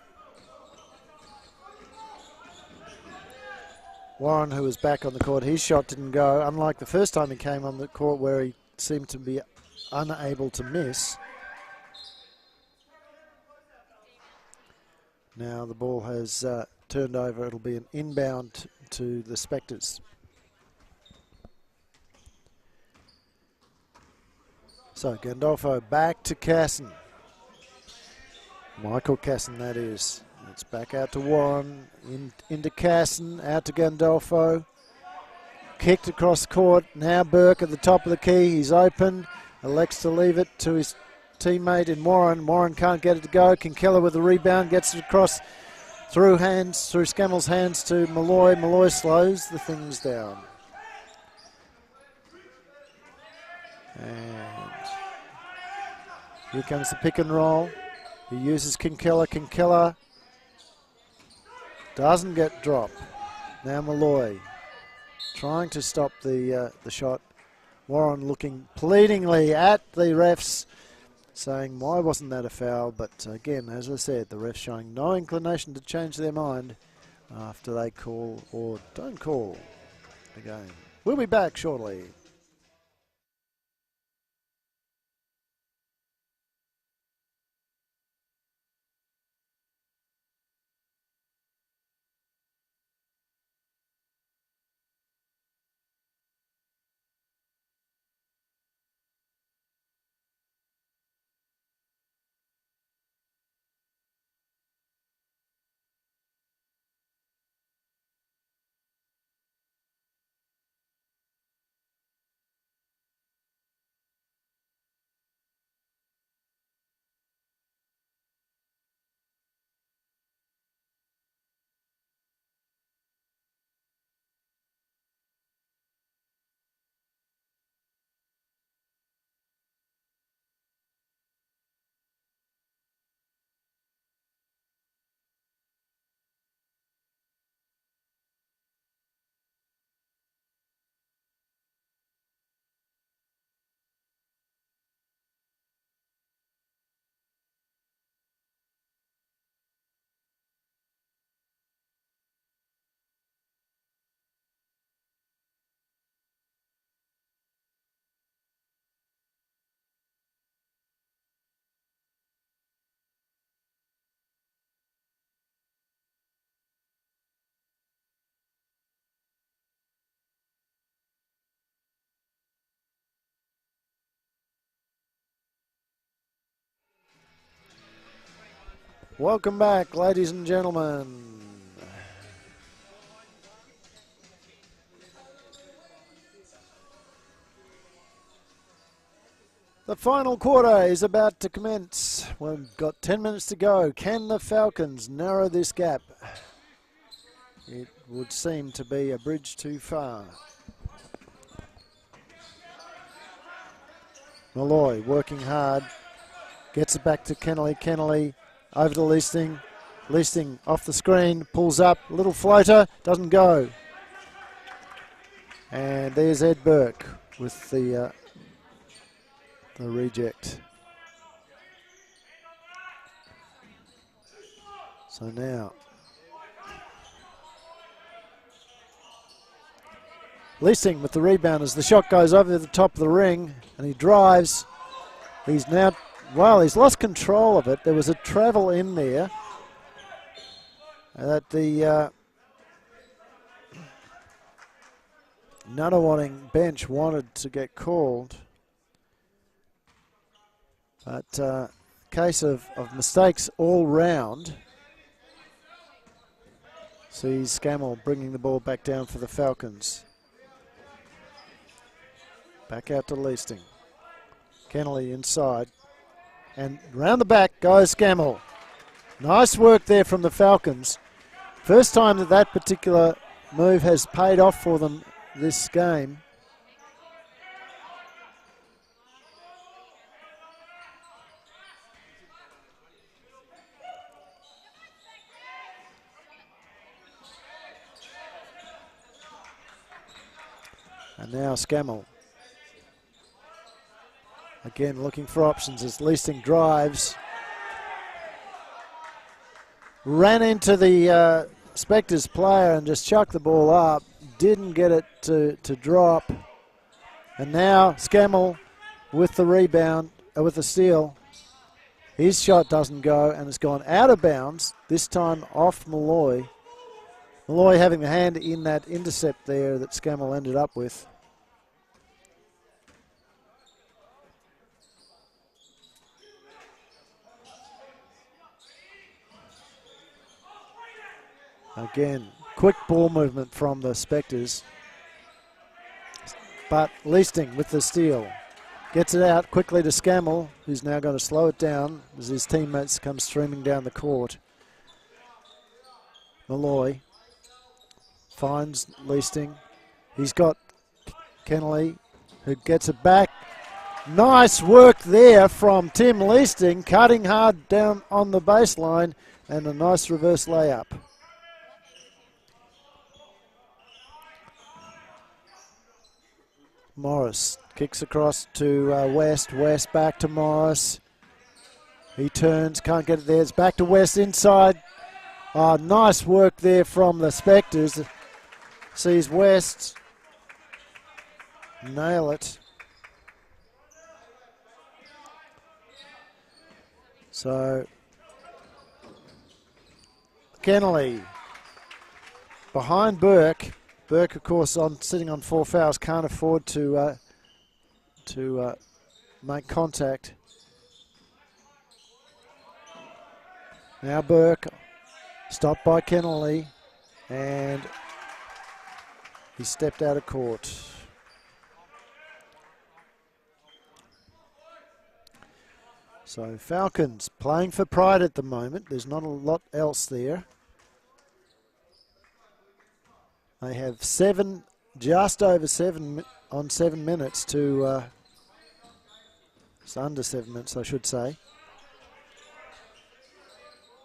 Warren, who was back on the court. His shot didn't go, unlike the first time he came on the court where he seemed to be unable to miss. Now the ball has turned over. It'll be an inbound to the Spectres. So Gandolfo back to Casson. Michael Casson, that is. It's back out to Warren, into Casson, out to Gandolfo. Kicked across court. Now Burke at the top of the key. He's open. Elects to leave it to his teammate in Warren. Warren can't get it to go. Kinkella with the rebound, gets it across through Scammell's hands to Malloy. Malloy slows the things down. And here comes the pick and roll. He uses Kinkella. Kinkella doesn't get dropped. Now Malloy trying to stop the shot. Warren looking pleadingly at the refs, saying why wasn't that a foul? But again, as I said, the refs showing no inclination to change their mind after they call or don't call the game. We'll be back shortly. Welcome back, ladies and gentlemen. The final quarter is about to commence. We've got 10 minutes to go. Can the Falcons narrow this gap? It would seem to be a bridge too far. Malloy working hard. Gets it back to Kennelly. Kennelly over to Leasting. Leasting off the screen. Pulls up. Little floater. Doesn't go. And there's Ed Burke with the reject. So now Leasing with the rebound as the shot goes over the top of the ring and he drives. He's now, well, he's lost control of it. There was a travel in there that the Nunawading bench wanted to get called. But case of mistakes all round. Sees Scammell bringing the ball back down for the Falcons. Back out to Leasting. Kennelly inside. And round the back goes Scammell. Nice work there from the Falcons First time that that particular move has paid off for them this game. And now Scammell. Again looking for options as Leasting drives. Ran into the Spectres player and just chucked the ball up. Didn't get it to drop. And now Scammell with the rebound, with the steal. His shot doesn't go and it's gone out of bounds, this time off Malloy. Malloy having the hand in that intercept there that Scammell ended up with. Again, quick ball movement from the Spectres. But Leasting with the steal. Gets it out quickly to Scammell, who's now going to slow it down as his teammates come streaming down the court. Malloy finds Leasting. He's got Kennelly, who gets it back. Nice work there from Tim Leasting, cutting hard down on the baseline, and a nice reverse layup. Morris kicks across to West. West back to Morris. He turns, can't get it there. It's back to West inside. Nice work there from the Spectres. Sees West nail it. So Kennelly behind Burke. Burke, of course, sitting on 4 fouls, can't afford to make contact. Now Burke, stopped by Kennelly, and he stepped out of court. So Falcons playing for pride at the moment. There's not a lot else there. They have just over 7 minutes to, it's under 7 minutes I should say,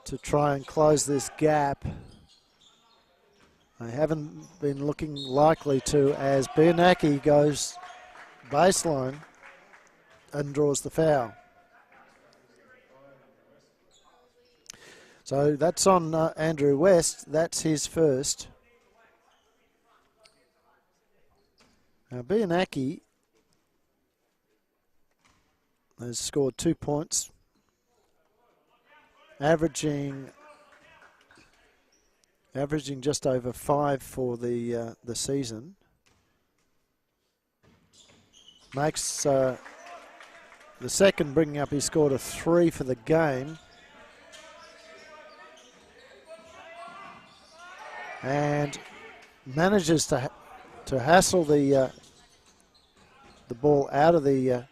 to try and close this gap. They haven't been looking likely to, as Bianaki goes baseline and draws the foul. So that's on Andrew West, that's his first. Now Bianaki has scored 2 points, averaging just over 5 for the season. Makes the second, bringing up, he scored a 3 for the game. And manages to hassle the ball out of the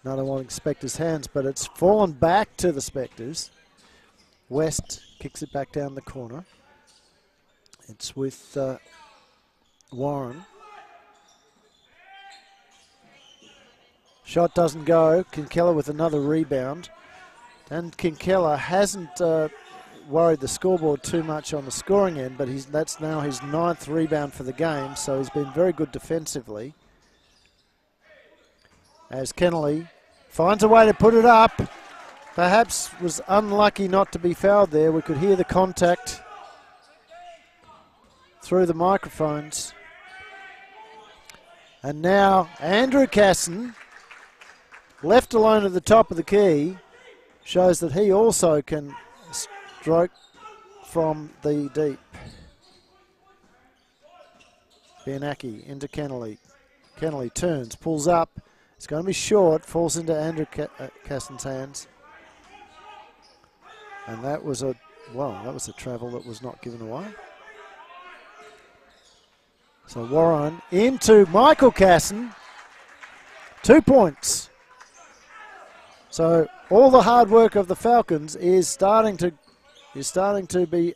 Nunawading Spectres' hands, but it's fallen back to the Spectres. West kicks it back down the corner. It's with Warren. Shot doesn't go. Kinkella with another rebound. And Kinkella hasn't worried the scoreboard too much on the scoring end, but that's now his 9th rebound for the game, so he's been very good defensively. As Kennelly finds a way to put it up, perhaps was unlucky not to be fouled there. We could hear the contact through the microphones. And now Andrew Casson, left alone at the top of the key, shows that he also can stroke from the deep. Bianaki into Kennelly. Kennelly turns, pulls up. It's going to be short, falls into Andrew Casson's hands. And that was a travel that was not given away. So Warren into Michael Casson. 2 points. So all the hard work of the Falcons is starting to be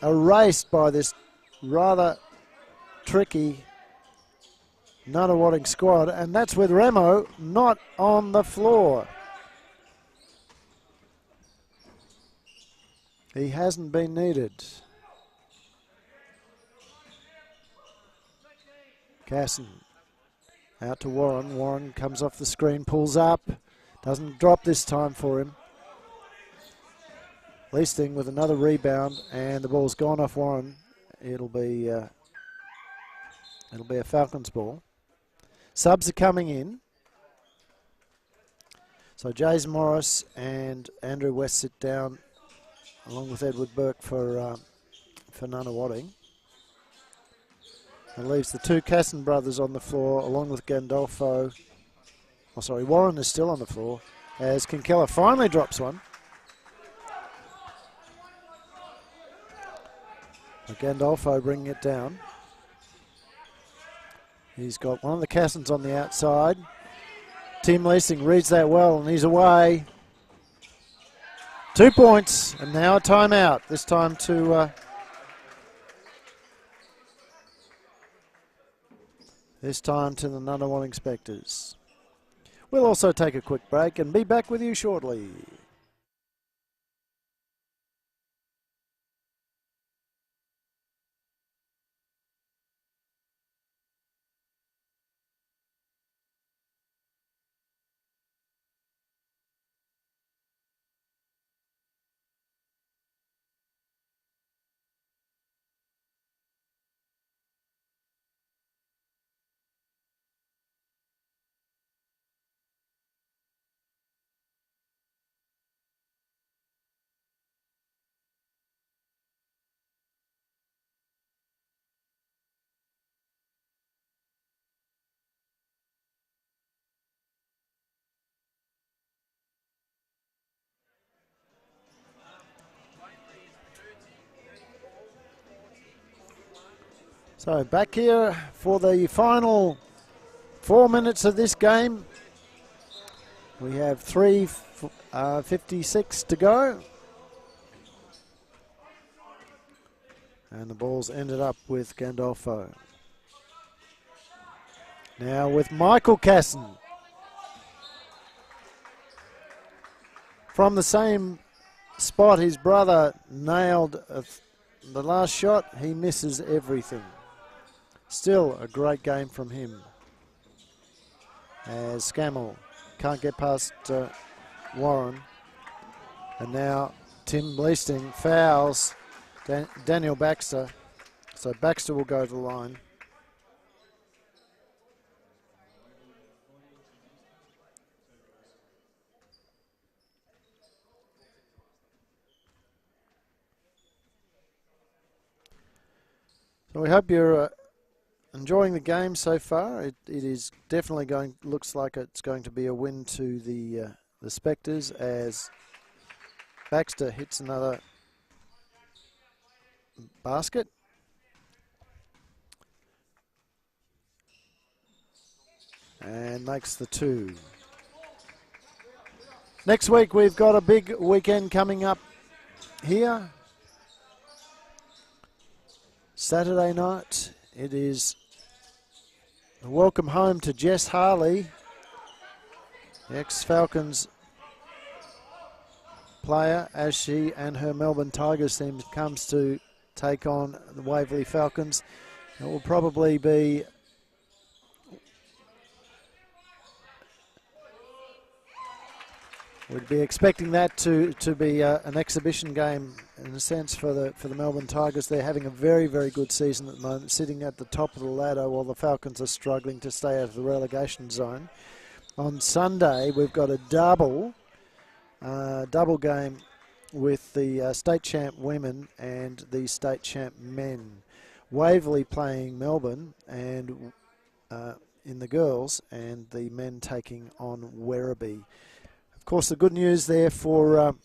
erased by this rather tricky Nunawading squad, and that's with Remo not on the floor. He hasn't been needed. Casson out to Warren. Warren comes off the screen, pulls up. Doesn't drop this time for him. Leasting with another rebound, and the ball's gone off Warren. It'll be a Falcons ball. Subs are coming in. So Jason Morris and Andrew West sit down, along with Edward Burke for Nunawading. And leaves the two Casson brothers on the floor, along with Gandolfo. Oh, sorry, Warren is still on the floor, as Kinkella finally drops one. Gandolfo bringing it down. He's got one of the Cassons on the outside. Tim Leasing reads that well, and he's away. 2 points, and now a timeout. This time to the Nunawading Spectres. We'll also take a quick break and be back with you shortly. So back here for the final 4 minutes of this game. We have 3:56 to go. And the ball's ended up with Gandolfo. Now with Michael Casson. From the same spot his brother nailed the last shot, he misses everything. Still a great game from him. As Scammell can't get past Warren. And now Tim Leasting fouls Daniel Baxter. So Baxter will go to the line. So we hope you're enjoying the game so far. It is definitely looks like it's going to be a win to the Spectres, as Baxter hits another basket. And makes the two. Next week we've got a big weekend coming up here. Saturday night, it is a welcome home to Jess Harley, the ex-Falcons player, as she and her Melbourne Tigers team comes to take on the Waverley Falcons. It will probably be we'd be expecting that to be an exhibition game in a sense for the Melbourne Tigers. They're having a very, very good season at the moment, sitting at the top of the ladder while the Falcons are struggling to stay out of the relegation zone. On Sunday, we've got a double game with the state champ women and the state champ men. Waverley playing Melbourne and in the girls, and the men taking on Werribee. Of course, the good news there for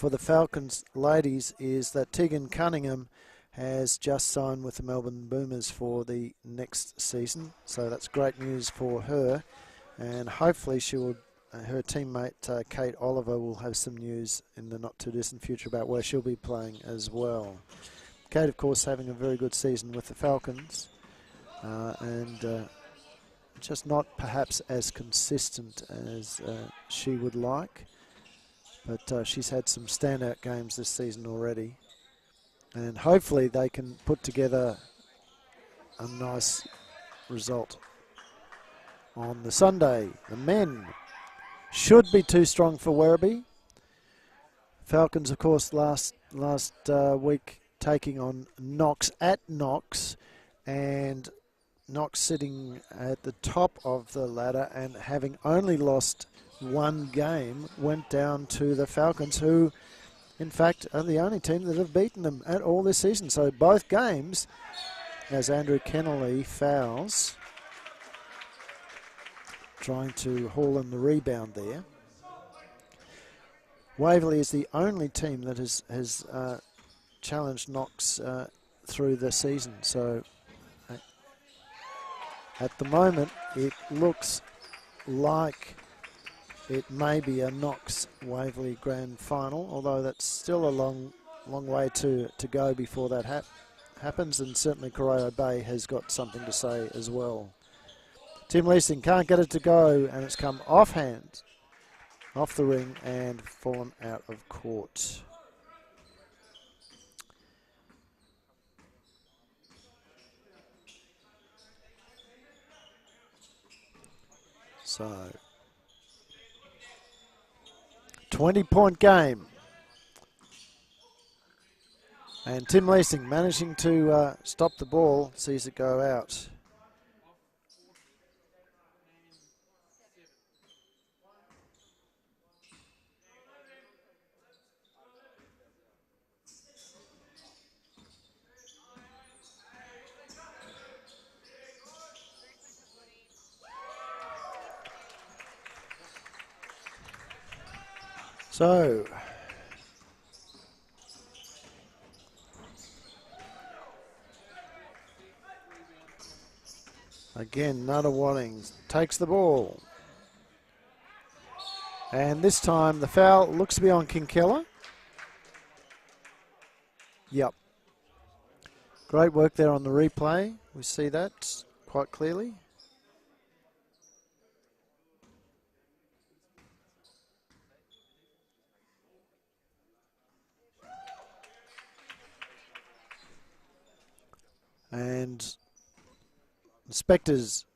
the Falcons ladies is that Tegan Cunningham has just signed with the Melbourne Boomers for the next season. So that's great news for her, and hopefully she will her teammate Kate Oliver will have some news in the not too distant future about where she'll be playing as well. Kate, of course, having a very good season with the Falcons, and just not perhaps as consistent as she would like, but she's had some standout games this season already, and hopefully they can put together a nice result on the Sunday. The men should be too strong for Werribee. Falcons, of course, last week taking on Knox at Knox, and Knox sitting at the top of the ladder and having only lost one game, went down to the Falcons, who in fact are the only team that have beaten them at all this season. So both games, as Andrew Kennelly fouls, trying to haul in the rebound there. Waverley is the only team that has challenged Knox through the season. So at the moment, it looks like it may be a Knox-Waverley grand final, although that's still a long way to go before that happens, and certainly Corio Bay has got something to say as well. Tim Leasing can't get it to go, and it's come offhand, off the ring, and fallen out of court. So, 20-point game. And Tim Leasing managing to stop the ball, sees it go out. So, again, Nunawading takes the ball. And this time the foul looks to be on Kinkella. Yep. Great work there on the replay. We see that quite clearly. And the Spectres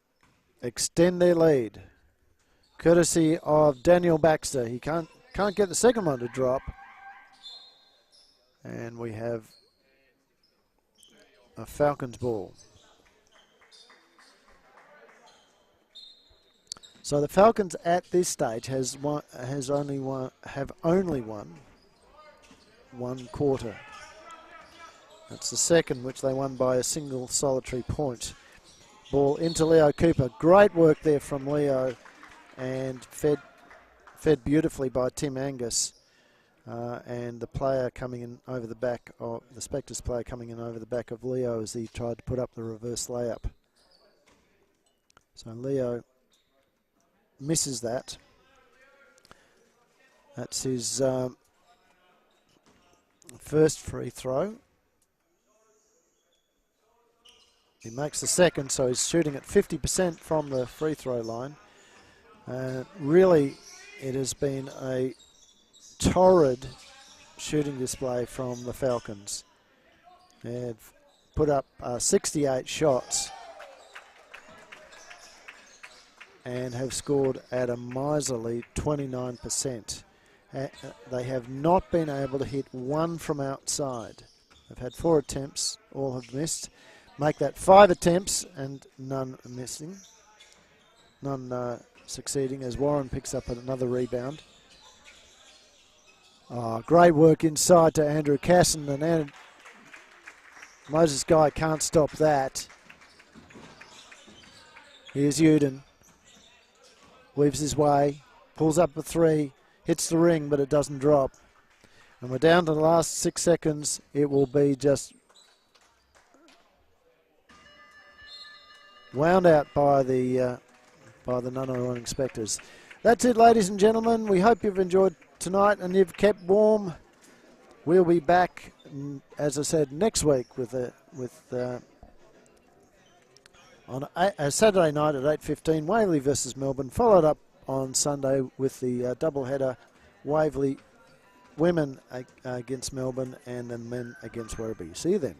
extend their lead, courtesy of Daniel Baxter. He can't get the second one to drop. And we have a Falcons ball. So the Falcons at this stage have only won one quarter. That's the second, which they won by a single solitary point. Ball into Leo Cooper. Great work there from Leo, and fed beautifully by Tim Angus. And the player coming in over the back of the Spectres player coming in over the back of Leo as he tried to put up the reverse layup. So Leo misses that. That's his first free throw. He makes the second, so he's shooting at 50% from the free throw line. Really, it has been a torrid shooting display from the Falcons. They've put up 68 shots and have scored at a miserly 29%. They have not been able to hit one from outside. They've had 4 attempts, all have missed. Make that 5 attempts and none missing. None succeeding as Warren picks up another rebound. Oh, great work inside to Andrew Casson, and Moses Guy can't stop that. Here's Uden. Weaves his way, pulls up a 3, hits the ring, but it doesn't drop. And we're down to the last 6 seconds. It will be just wound out by the Nunawading Spectres. That's it, ladies and gentlemen. We hope you've enjoyed tonight and you've kept warm. We'll be back, as I said, next week on a Saturday night at 8:15, Waverley versus Melbourne, followed up on Sunday with the doubleheader, Waverley women against Melbourne and the men against Werribee. See you then.